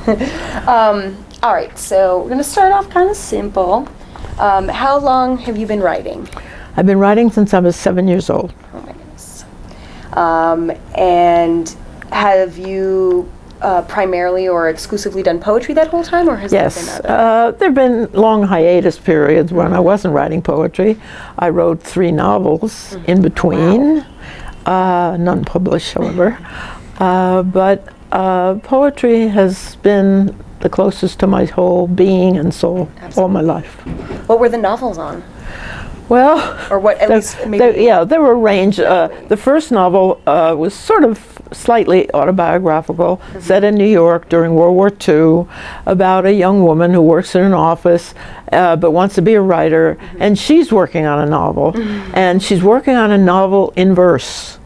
All right, so we're going to start off kind of simple. How long have you been writing? I've been writing since I was 7 years old. Oh my goodness. And have you primarily or exclusively done poetry that whole time, or has there been Yes, other? there have been long hiatus periods when I wasn't writing poetry. I wrote 3 novels in between, none published, however. But poetry has been the closest to my whole being and soul all my life. What were the novels on? Well, Or what, at least maybe? there were a range. The first novel was sort of slightly autobiographical, set in New York during World War II, about a young woman who works in an office but wants to be a writer, and she's working on a novel, and she's working on a novel in verse.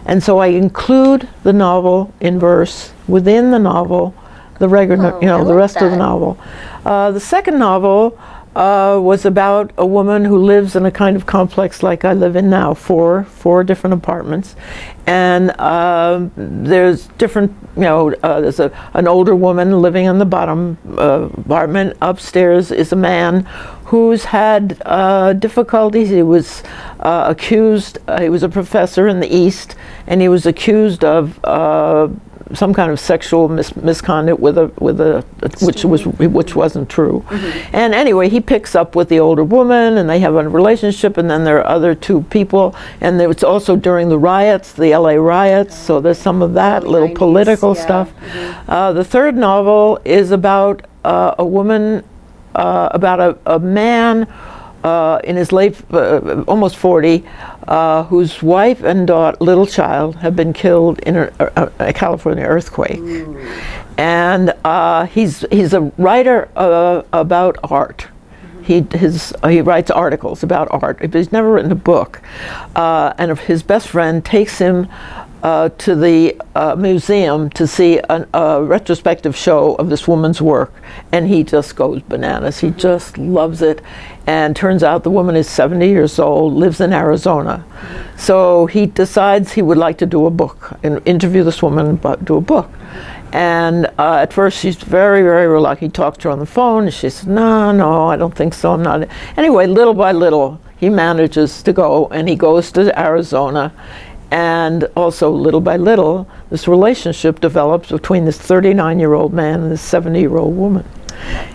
And so I include the novel in verse within the novel, the regular, the rest of the novel. The second novel was about a woman who lives in a kind of complex like I live in now, four different apartments, and there's different, there's an older woman living in the bottom apartment. Upstairs is a man who's had difficulties. He was accused, he was a professor in the East, and he was accused of some kind of sexual misconduct which wasn't true. And anyway, he picks up with the older woman, and they have a relationship, and then there are other 2 people, and it's also during the riots, the LA riots, so there's some of that, little 90s, political stuff. The third novel is about a woman, about a man in his late, almost 40, whose wife and little child have been killed in a California earthquake. And he's a writer about art. He writes articles about art, but he's never written a book. And his best friend takes him to the museum to see a retrospective show of this woman's work, and he just goes bananas. He just loves it, and turns out the woman is 70 years old, lives in Arizona. So he decides he would like to do a book and interview this woman, but do a book. And at first she's very, very reluctant. He talked to her on the phone, and she said, no, I don't think so, I'm not. Anyway, little by little, he manages to go, and he goes to Arizona. And also, little by little, this relationship develops between this 39-year-old man and this 70-year-old woman.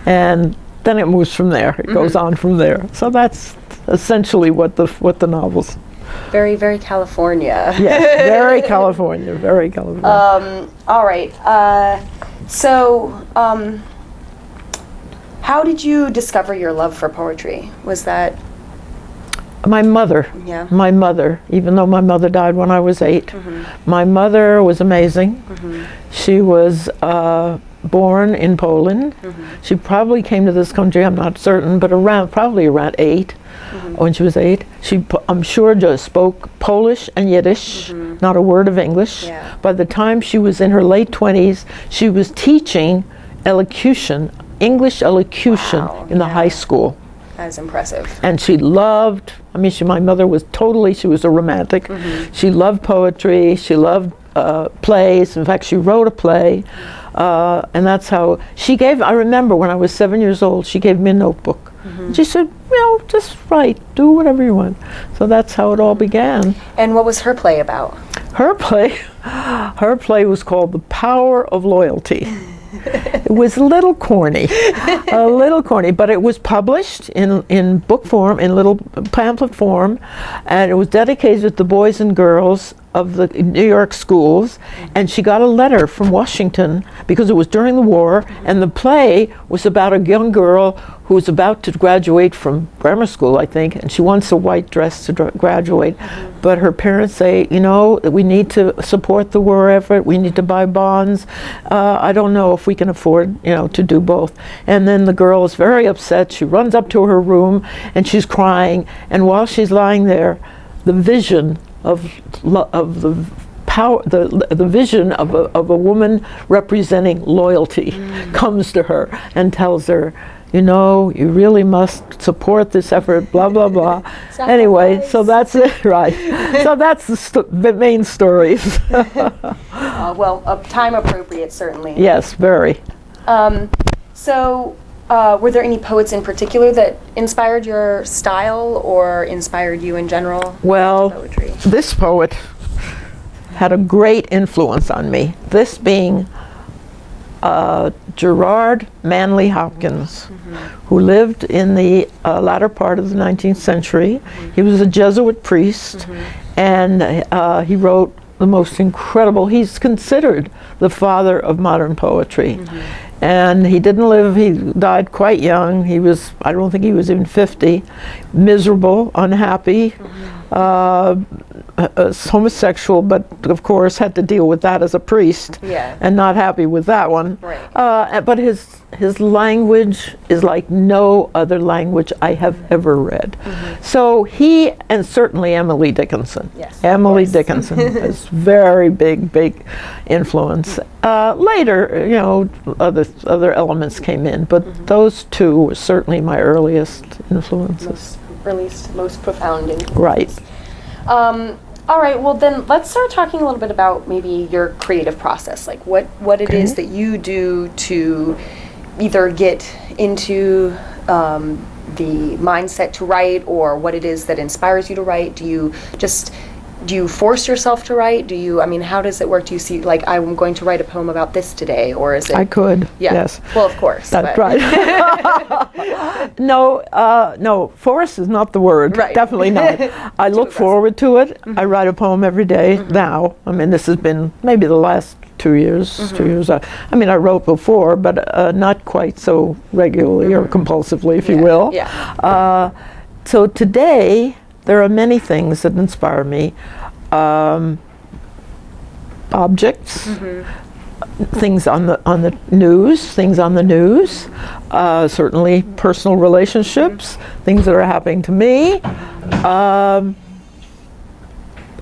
And then it moves from there. It goes on from there. So that's essentially what the novel's. Very, very California. Yes, very California, very California. All right. How did you discover your love for poetry? Was that... My mother, even though my mother died when I was 8, my mother was amazing. She was born in Poland. She probably came to this country, I'm not certain, but probably around 8, when she was 8. She, I'm sure, just spoke Polish and Yiddish, not a word of English. By the time she was in her late 20s, she was teaching elocution, English elocution in the high school. That's impressive. And she loved, my mother was she was a romantic. She loved poetry, she loved plays. In fact, she wrote a play. And that's how I remember when I was 7 years old, she gave me a notebook. She said, just write, do whatever you want. So that's how it all began. And what was her play about? Her play was called The Power of Loyalty. It was a little corny, but it was published in book form, in little pamphlet form, and it was dedicated to the boys and girls of the New York schools. And she got a letter from Washington because it was during the war, and the play was about a young girl who was about to graduate from grammar school, I think, and she wants a white dress to graduate. But her parents say, we need to support the war effort, we need to buy bonds. I don't know if we can afford, to do both. And then the girl is very upset. She runs up to her room and she's crying. And while she's lying there, the vision of the power, the vision of a woman representing loyalty comes to her and tells her, you really must support this effort, blah, blah, blah. Anyway, so that's it, right. So that's the main stories. Well, time appropriate, certainly. Yes, very. So, were there any poets in particular that inspired your style or inspired you in general? Well, Poetry. this poet had a great influence on me. This being Gerard Manley Hopkins, who lived in the latter part of the 19th century. He was a Jesuit priest, and he wrote the most incredible, he's considered the father of modern poetry. And he didn't live, he died quite young. He was, I don't think he was even 50, miserable, unhappy, homosexual, but of course had to deal with that as a priest, and not happy with that one. Right. But his language is like no other language I have ever read. So he, and certainly Emily Dickinson. Yes, Emily Dickinson is very big influence. Later, you know, other elements came in, but those two were certainly my earliest influences. Most profound influences. Right. All right, well then let's start talking a little bit about maybe your creative process, like what it is that you do to either get into the mindset to write, or what it is that inspires you to write. Do you force yourself to write? I mean, how does it work? Do you see, like, I'm going to write a poem about this today, or is it? I could, Yeah. yes. Well, of course. That's right. No, force is not the word. Right. Definitely not. I look forward to it. I write a poem every day now. I mean, this has been maybe the last 2 years. 2 years. I mean, I wrote before, but not quite so regularly or compulsively, if you will. Yeah. So today, there are many things that inspire me. Objects, things on the news, certainly personal relationships, things that are happening to me,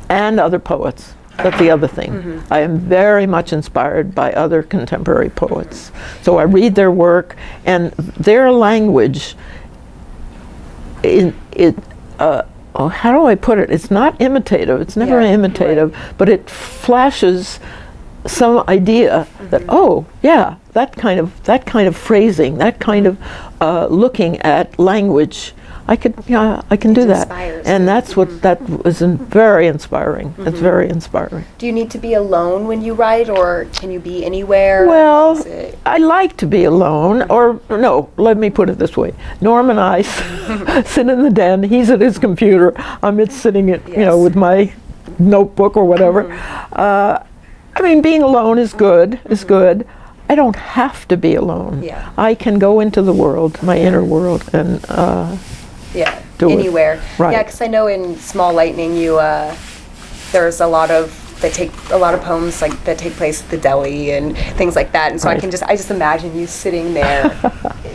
and other poets. That's the other thing. I am very much inspired by other contemporary poets. So I read their work, and their language, how do I put it? It's not imitative. It's never imitative, but it flashes some idea that, oh yeah, that kind of phrasing, that kind of looking at language, I can do that, and that's what that was very inspiring. It's very inspiring. Do you need to be alone when you write, or can you be anywhere? Well, I like to be alone, or no, let me put it this way. Norm and I sit in the den, he's at his computer, I'm sitting at, you know, with my notebook or whatever. I mean, being alone is good, I don't have to be alone. Yeah. I can go into the world, my inner world, and do anywhere. it. Right. Yeah, because I know in Small Lightning, there's a lot of poems like that take place at the deli and things like that, and so I just imagine you sitting there,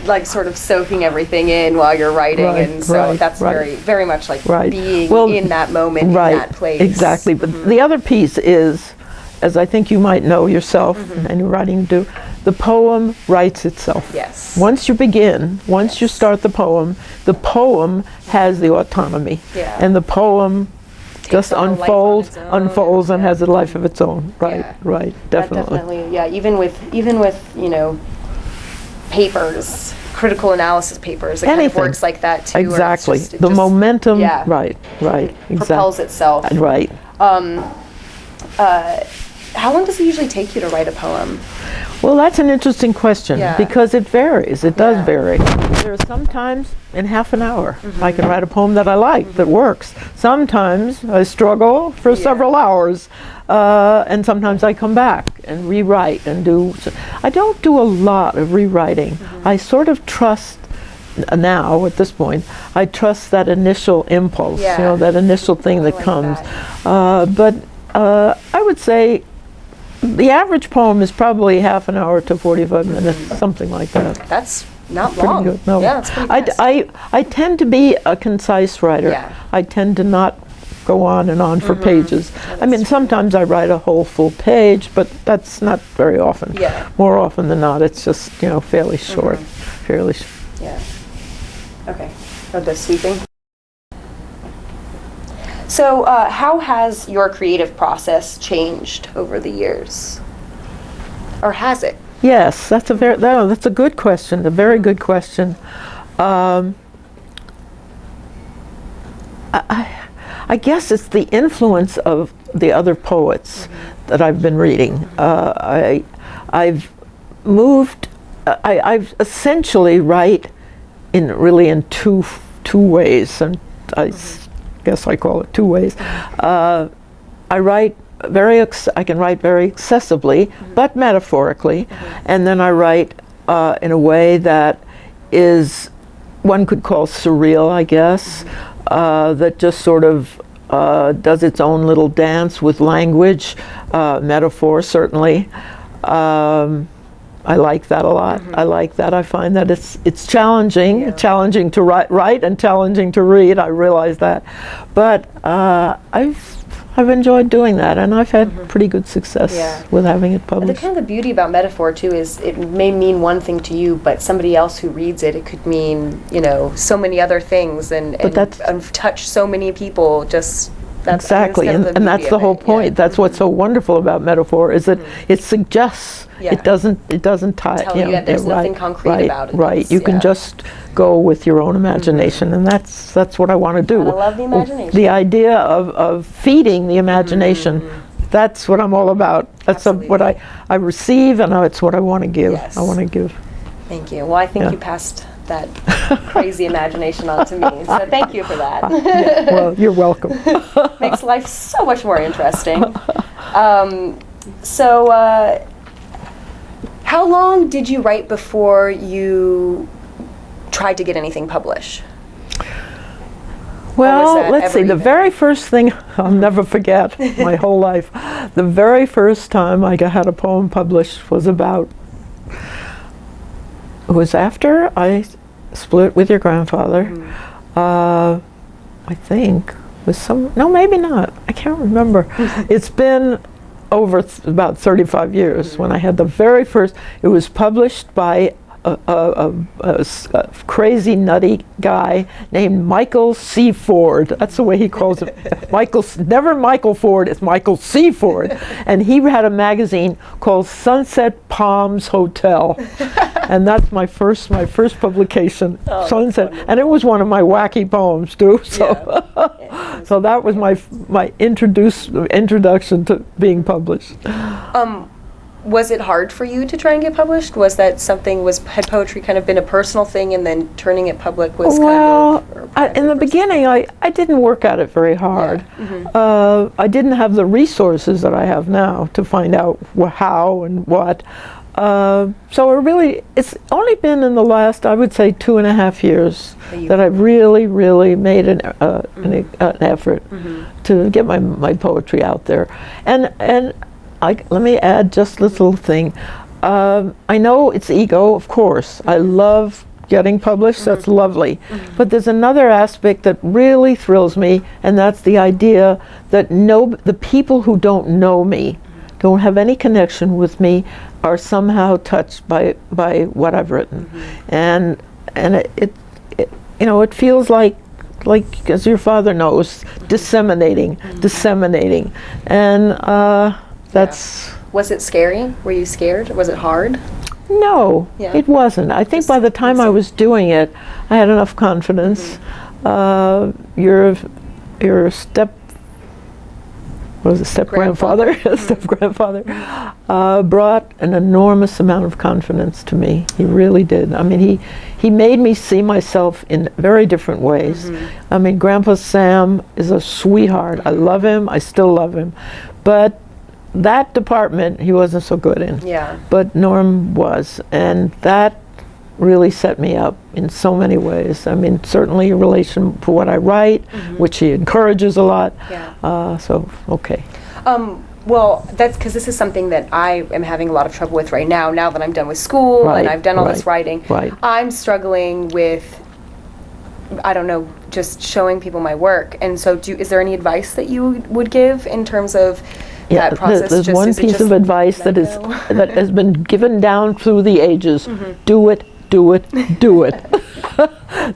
like sort of soaking everything in while you're writing, and so that's very much like being in that moment, in that place. Exactly. But the other piece is, as I think you might know yourself, and your writing do, the poem writes itself. Yes. Once you begin, once you start the poem has the autonomy. Yeah. And the poem just unfolds and has a life of its own. Right, Yeah. right, definitely. Yeah, even with you know, papers, critical analysis papers, it kind of works like that too. Exactly. It The just momentum, right, exactly. propels itself. Right. How long does it usually take you to write a poem? Well, that's an interesting question, because it varies. It does vary. There are sometimes in half an hour I can write a poem that I like, that works. Sometimes I struggle for several hours, and sometimes I come back and rewrite and do. I don't do a lot of rewriting. I sort of trust now, at this point, I trust that initial impulse, you know, that initial thing that comes. But I would say the average poem is probably half an hour to 45 minutes, something like that. That's not Pretty long. good. No. Yeah, that's pretty fast. I tend to be a concise writer. Yeah. I tend to not go on and on for pages. I mean, sometimes I write a whole full page, but that's not very often. Yeah. More often than not, it's just, you know, fairly short. Fairly short. Yeah. Okay. The sweeping. So, how has your creative process changed over the years? Or has it? Yes, that's a good question. A very good question. I guess it's the influence of the other poets that I've been reading. I've moved. I've essentially write in two ways, and I guess I call it two ways. I write I can write very accessibly, but metaphorically, and then I write in a way that is, one could call surreal, I guess, that just sort of does its own little dance with language, metaphor certainly. I like that a lot. I like that. I find that it's challenging, challenging to write and challenging to read. I realize that, but I've enjoyed doing that, and I've had pretty good success with having it published. The kind of the beauty about metaphor too is it may mean one thing to you, but somebody else who reads it, it could mean so many other things, and touch so many people. Exactly, and that's the whole point. That's what's so wonderful about metaphor, is that it suggests. It doesn't tie. Tell you that there's nothing concrete about it. Right, you can just go with your own imagination, and that's what I want to do. I love the imagination. The idea of feeding the imagination. That's what I'm all about. That's what I receive, and it's what I want to give. Yes. I want to give. Thank you. Well, I think you passed that crazy imagination on to me. So thank you for that. Well, you're welcome. Makes life so much more interesting. How long did you write before you tried to get anything published? Well, let's see. The very first thing, I'll never forget my whole life. The very first time I had a poem published was it was after I split with your grandfather. I think no, maybe not. I can't remember. It's been over about 35 years when I had the very first. It was published by a crazy nutty guy named Michael C. Ford. That's the way he calls it. Never Michael Ford, it's Michael C. Ford. And he had a magazine called Sunset Palms Hotel. And that's my first publication, Sunset. And it was one of my wacky poems too. So so that was my introduction to being published. Was it hard for you to try and get published? Was that something, had poetry kind of been a personal thing, and then turning it public was in the beginning, I didn't work at it very hard. I didn't have the resources that I have now to find out how and what. So it's only been in the last, I would say, 2.5 years that I've really made an effort to get my poetry out there. And let me add just a little thing. I know it's ego, of course. I love getting published, that's lovely. But there's another aspect that really thrills me, and that's the idea that the people who don't know me, don't have any connection with me, are somehow touched by what I've written. And it feels like, as your father knows, disseminating. And that's... Was it scary? Were you scared? Was it hard? No, it wasn't. I think by the time I was doing it, I had enough confidence. Your step-grandfather brought an enormous amount of confidence to me. He really did. I mean, he made me see myself in very different ways. I mean, Grandpa Sam is a sweetheart. I love him. I still love him. But that department he wasn't so good in. But Norm was, and that really set me up in so many ways. I mean, certainly in relation to what I write, which he encourages a lot. Well, that's because this is something that I am having a lot of trouble with right now that I'm done with school and I've done all this writing. I'm struggling with, I don't know, just showing people my work. And so is there any advice that you would give in terms of that process? There's one piece of advice that has been given down through the ages. Do it.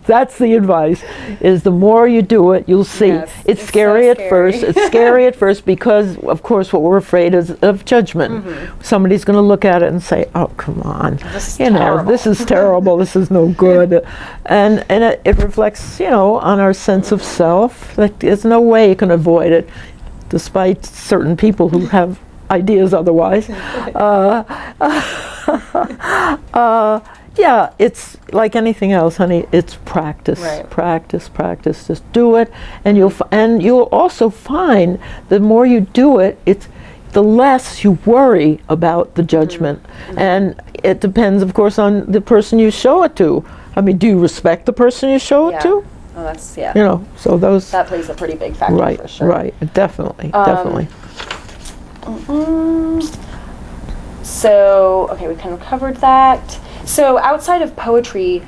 That's the advice, is the more you do it, you'll see. Yes, It's it's scary so at first. scary. It's scary at first because, of course, what we're afraid is of judgment. Somebody's going to look at it and say, oh, come on. This is You know, terrible. this is terrible. This is no good. And it reflects, you know, on our sense of self. Like, there's no way you can avoid it, despite certain people who have ideas otherwise. Yeah, it's like anything else, honey. It's practice, Right. practice, practice. Just do it, and you'll also find the more you do it, it's the less you worry about the judgment. And it depends, of course, on the person you show it to. I mean, do you respect the person you show it to? Oh, that's, yeah. You know, so those. That plays a pretty big factor Right, for sure. right, definitely, definitely. So, okay, we kind of covered that. So, outside of poetry,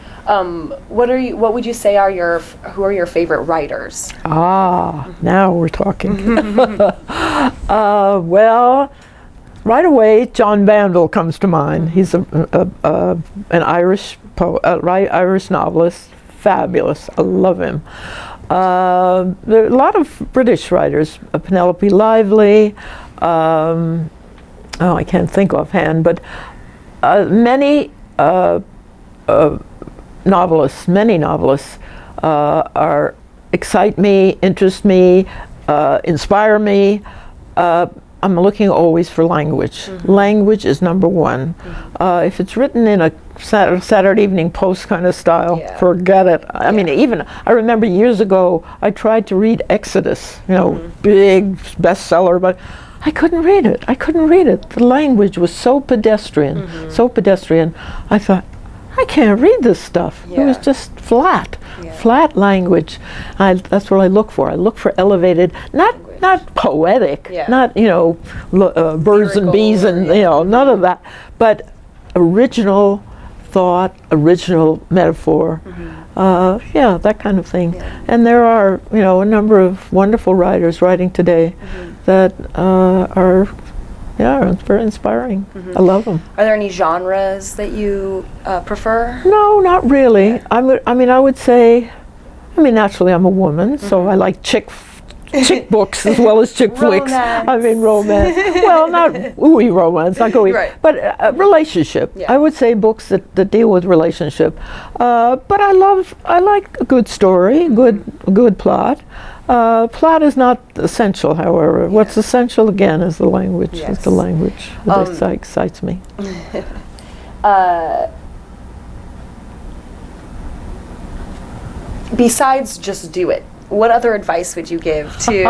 what would you say who are your favorite writers? Now we're talking. Well, right away, John Bandel comes to mind. He's an Irish poet, Irish novelist, fabulous. I love him. There are a lot of British writers, Penelope Lively. I can't think offhand, but many novelists excite me, interest me, inspire me. I'm looking always for language. Language is number one. If it's written in a Saturday Evening Post kind of style, forget it. I mean, even I remember years ago, I tried to read Exodus, you know, big bestseller, but I couldn't read it. The language was so pedestrian, so pedestrian. I thought, I can't read this stuff. It was just flat language. That's what I look for. I look for elevated, not poetic, not, you know, birds and bees and, you know, none of that, but original thought, original metaphor, that kind of thing. And there are, you know, a number of wonderful writers writing today that are very inspiring. I love them. Are there any genres that you prefer? No, not really. I would say, naturally I'm a woman, so I like chick books as well as chick flicks. I mean, romance. Well, not ooey romance, not gooey, but relationship. I would say books that deal with relationship. But I like a good story, good plot. Plot is not essential, however. What's essential, again, is the language. It's the language that excites me. Besides just do it, what other advice would you give to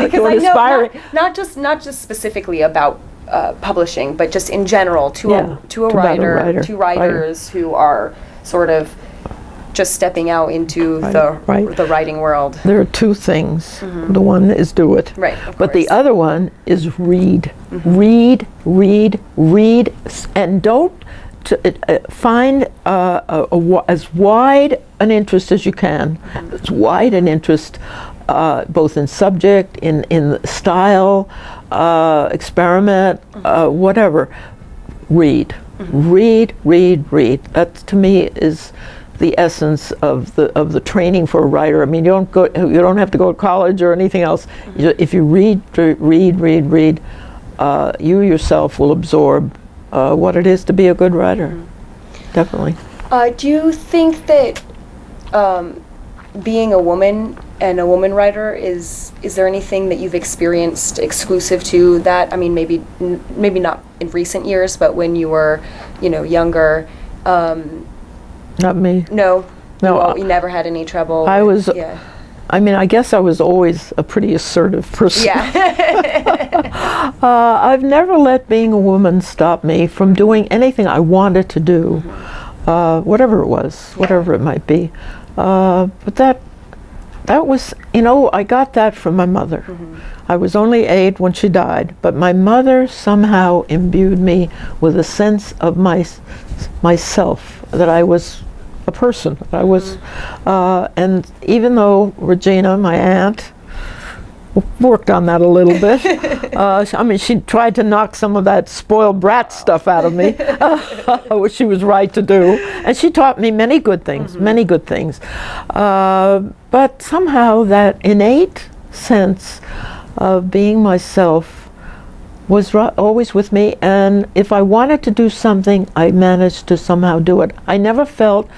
because I know not just specifically about publishing, but just in general to a writer, to writers who are sort of just stepping out into the writing world? There are two things. The one is do it. But the other one is read. Read, and don't find as wide an interest as you can. As wide an interest, both in subject, in style, experiment, whatever. Read. Read. That, to me, is the essence of the training for a writer. I mean, you don't have to go to college or anything else. If you read, you yourself will absorb what it is to be a good writer. Definitely. Do you think that being a woman and a woman writer, is there anything that you've experienced exclusive to that? I mean, maybe not in recent years, but when you were, younger. Not me. No. You never had any trouble. I was. Yeah. I guess I was always a pretty assertive person. Yeah. I've never let being a woman stop me from doing anything I wanted to do, whatever it was, whatever it might be. But that was, I got that from my mother. I was only 8 when she died, but my mother somehow imbued me with a sense of myself, that I was a person. I was, and even though Regina, my aunt, worked on that a little bit. I mean, she tried to knock some of that spoiled brat stuff out of me, which she was right to do. And she taught me many good things, many good things. But somehow that innate sense of being myself was always with me, and if I wanted to do something, I managed to somehow do it. I never felt,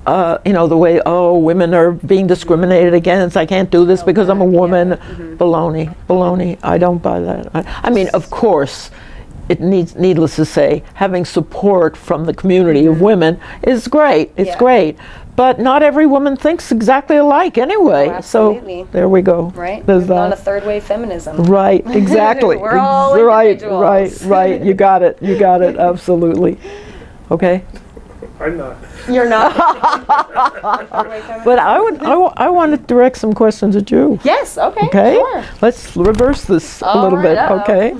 the way, women are being discriminated against, I can't do this because I'm a woman. Baloney. I don't buy that. I mean, of course, needless to say, having support from the community of women is great. It's great. But not every woman thinks exactly alike anyway. Absolutely. So there we go. Right. There's We're not a third wave feminism. Right, exactly. We're all individuals. Right. You got it, absolutely. Okay. I'm not. You're not. But I want to direct some questions at you. Yes, okay. Sure. Let's reverse this a little bit, okay?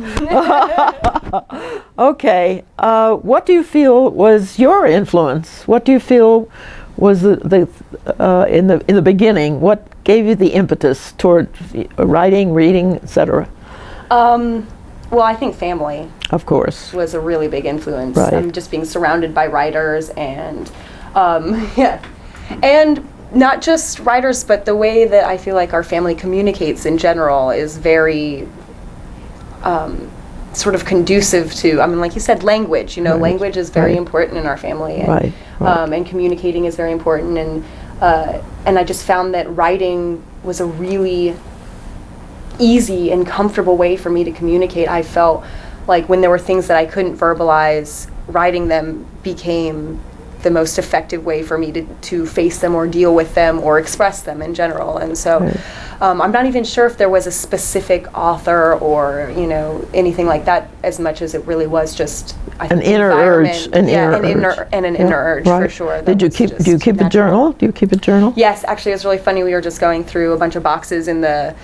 Okay. What do you feel was your influence? What do you feel was in the beginning? What gave you the impetus toward writing, reading, etc.? Well, I think family, of course, was a really big influence. Right. Just being surrounded by writers and and not just writers, but the way that I feel like our family communicates in general is very sort of conducive to, I mean, like you said, language. Language is very important in our family, and, and communicating is very important. And I just found that writing was a really easy and comfortable way for me to communicate. I felt like when there were things that I couldn't verbalize, writing them became the most effective way for me to face them or deal with them or express them in general. And so I'm not even sure if there was a specific author or anything like that, as much as it really was just an inner urge, an inner urge for sure. Do you keep a journal? Do you keep a journal? Yes, actually, it was really funny. We were just going through a bunch of boxes in the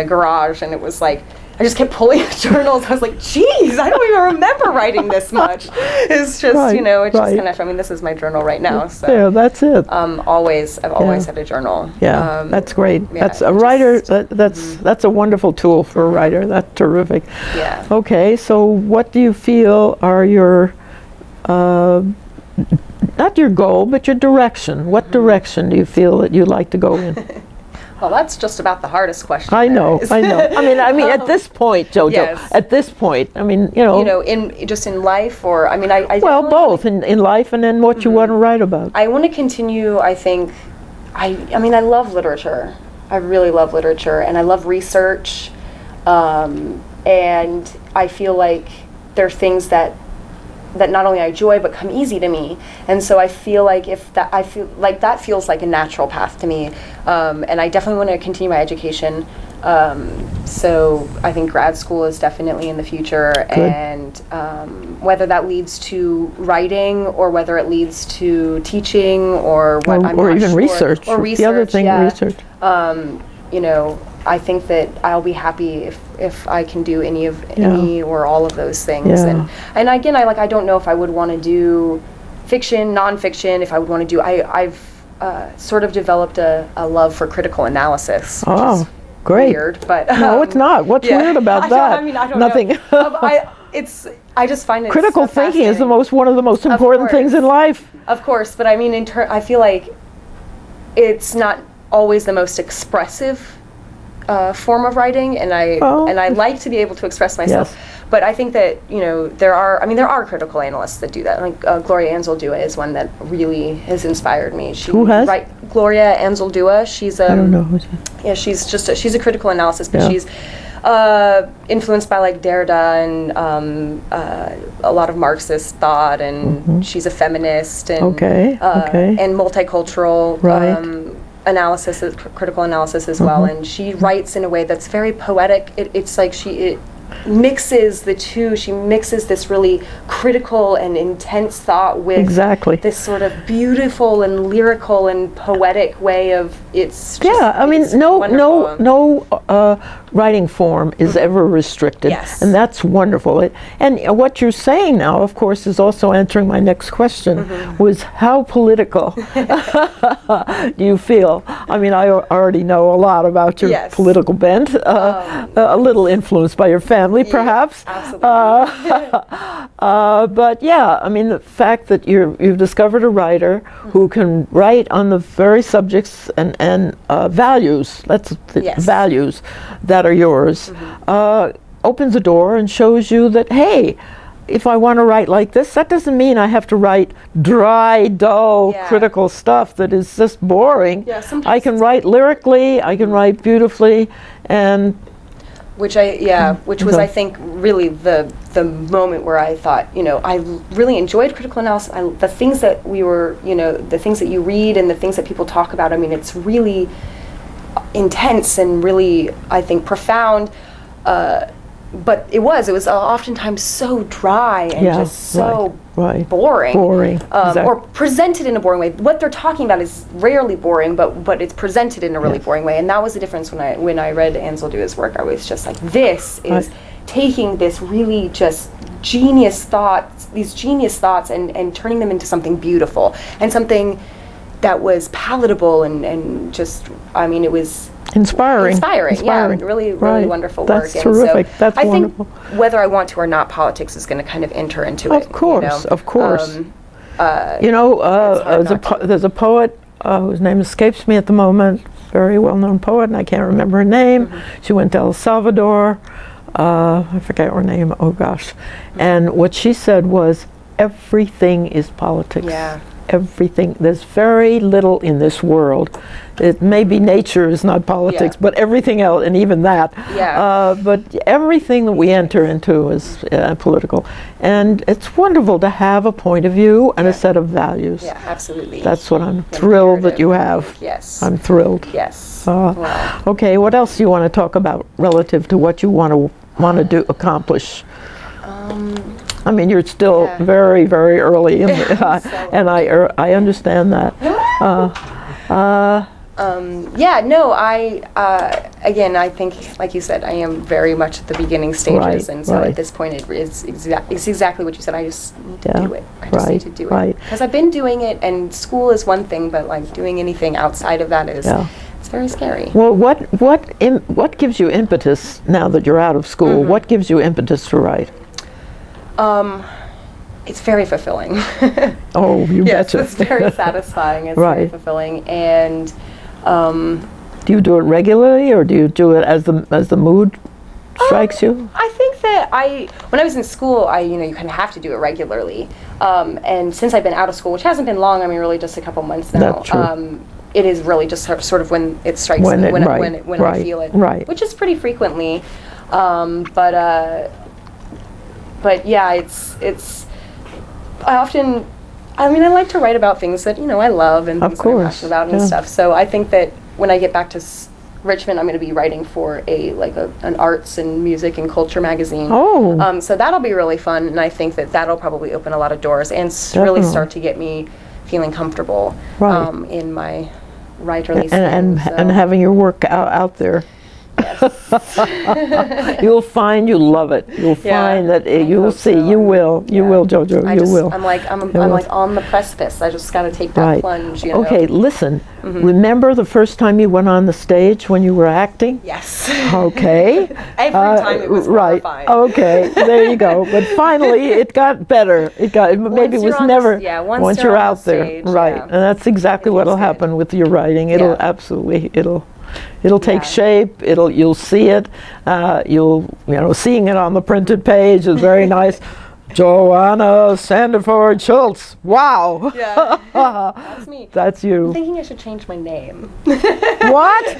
garage, and it was like I just kept pulling journals. I was like, geez, I don't even remember writing this much. It's just, it's just kind of, I mean, this is my journal right now. So yeah, that's it. I've always had a journal. Yeah, that's great. That's a writer. That's a wonderful tool for a writer. That's terrific. Yeah. Okay, so what do you feel are your, not your goal, but your direction? What direction do you feel that you'd like to go in? Well, that's just about the hardest question. I know. I mean, at this point, JoJo. Yes. At this point, I mean, in life, or I mean, I well, both in life and in what you want to write about. I want to continue. I think, I mean, I love literature. I really love literature, and I love research, and I feel like there are things that not only I enjoy but come easy to me, and so I feel like that feels like a natural path to me, and I definitely want to continue my education. So I think grad school is definitely in the future. Good. And whether that leads to writing or whether it leads to teaching or what, I'm or not even sure. research. Or research. The other thing, research. I think that I'll be happy if I can do any or all of those things. Yeah. And again, I don't know if I would want to do fiction, nonfiction. If I would want to do, I've sort of developed a love for critical analysis. Which is great. Weird, but no, it's not. What's weird about that? I don't Nothing. know. I just find it critical so thinking is one of the most important things in life. Of course, but I mean, I feel like it's not always the most expressive form of writing, and I like to be able to express myself. Yes. But I think that there are critical analysts that do that. Like Gloria Anzaldúa is one that really has inspired me. Who has? Gloria Anzaldúa. She's I don't know who's that. Yeah, she's a critical analysis, but she's influenced by like Derrida and a lot of Marxist thought, and she's a feminist and and multicultural. Right. Critical analysis as well, and she writes in a way that's very poetic. It's like mixes the two. She mixes this really critical and intense thought with exactly this sort of beautiful and lyrical and poetic way of it's just, I mean, it's no wonderful. writing form is ever restricted, Yes. and that's wonderful. And what you're saying now, of course, is also answering my next question, was how political do you feel? I mean, I already know a lot about your Yes. political bent, a little influenced by your family, perhaps. Absolutely. But yeah, I mean, the fact that you've discovered a writer who can write on the very subjects and values, values that are yours, opens a door and shows you that, hey, if I want to write like this, that doesn't mean I have to write dry, dull, critical stuff that is just boring. Yeah, sometimes I can write lyrically, I can write beautifully, and which was I think really the moment where I thought, I really enjoyed critical analysis. The things that we were, the things that you read and the things that people talk about, I mean, it's really intense and really, I think, profound. But it was oftentimes so dry and just so boring. Exactly. Or presented in a boring way. What they're talking about is rarely boring, but it's presented in a really boring way. And that was the difference when I read Ansel Dua's work. I was just like, this is taking this really just genius thoughts, and turning them into something beautiful and something that was palatable and just, I mean, it was Inspiring. Yeah, really wonderful work. That's terrific. That's wonderful. I think whether I want to or not, politics is going to kind of enter into it. Of course. There's a poet whose name escapes me at the moment, very well-known poet, and I can't remember her name. She went to El Salvador. I forget her name. Oh, gosh. And what she said was, everything is politics. Yeah. Everything. There's very little in this world. It may be nature is not politics, but everything else, and even that. But everything that we enter into is political. And it's wonderful to have a point of view and a set of values. Yeah, absolutely. That's what I'm thrilled that you have. Yes. I'm thrilled. Yes. Wow. Okay, what else do you want to talk about relative to what you want to accomplish? I mean, you're still very, very early in the, and I understand that. Again, I think, like you said, I am very much at the beginning stages, and so at this point, it's exactly what you said. I just need to do it. I just need to do it because I've been doing it, and school is one thing, but like doing anything outside of that is. It's very scary. Well, what gives you impetus now that you're out of school? What gives you impetus to write? It's very fulfilling. Oh, you betcha. It's very satisfying. It's very fulfilling, and do you do it regularly, or do you do it as the mood strikes you? I think that when I was in school, you kind of have to do it regularly, and since I've been out of school, which hasn't been long, I mean, really just a couple months now. That's true. It is really just sort of when it strikes me, when I feel it, which is pretty frequently, but yeah, it's. I like to write about things that I love and things that I'm passionate about and stuff. So I think that when I get back to Richmond, I'm going to be writing for an arts and music and culture magazine. Oh. So that'll be really fun, and I think that that'll probably open a lot of doors and really start to get me feeling comfortable in my writerly and having your work out there. Yes. You'll find you love it. You'll find that you will see. You will. You will, Jojo. You will. I'm like on the precipice. I just got to take that plunge. Okay. Listen. Remember the first time you went on the stage when you were acting? Yes. Okay. Every time it was horrifying. Okay. There you go. But finally, it got better. Maybe it was never. Once you're out there, and that's exactly what'll happen with your writing. It'll absolutely. It'll take shape. You'll see it. Seeing it on the printed page is very nice. Johana Sanderford Schultz. Wow. Yeah. That's me. That's you. I'm thinking I should change my name. What?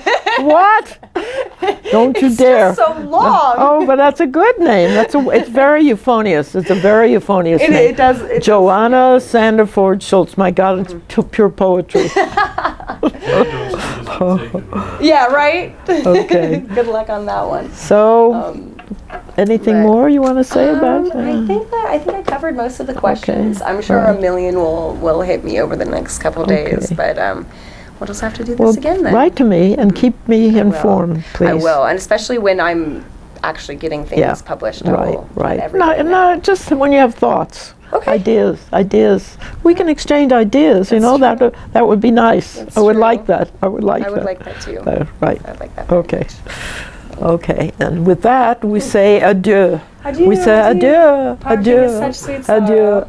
Don't you dare. It's just so long. Oh, but that's a good name. It's very euphonious. It's a very euphonious name. It does. Johana Sanderford Schultz. My God, it's pure poetry. Yeah, right? Okay. Good luck on that one. So, Anything But, more you want to say about it? I think I covered most of the questions. I'm sure right. a million will hit me over the next couple days, Okay. but we'll just have to do this again then. Write to me and keep me informed, please. I will, and especially when I'm actually getting things published. Right. No, Just when you have thoughts. Okay. Ideas. We can exchange ideas. That's true. That would be nice. That's I would true. like that. I would like that too. Right. I'd like that. Very Okay. much. Okay. And with that, we say adieu. Adieu, We say adieu. adieu. Parting Adieu. is such sweet sorrow. Adieu.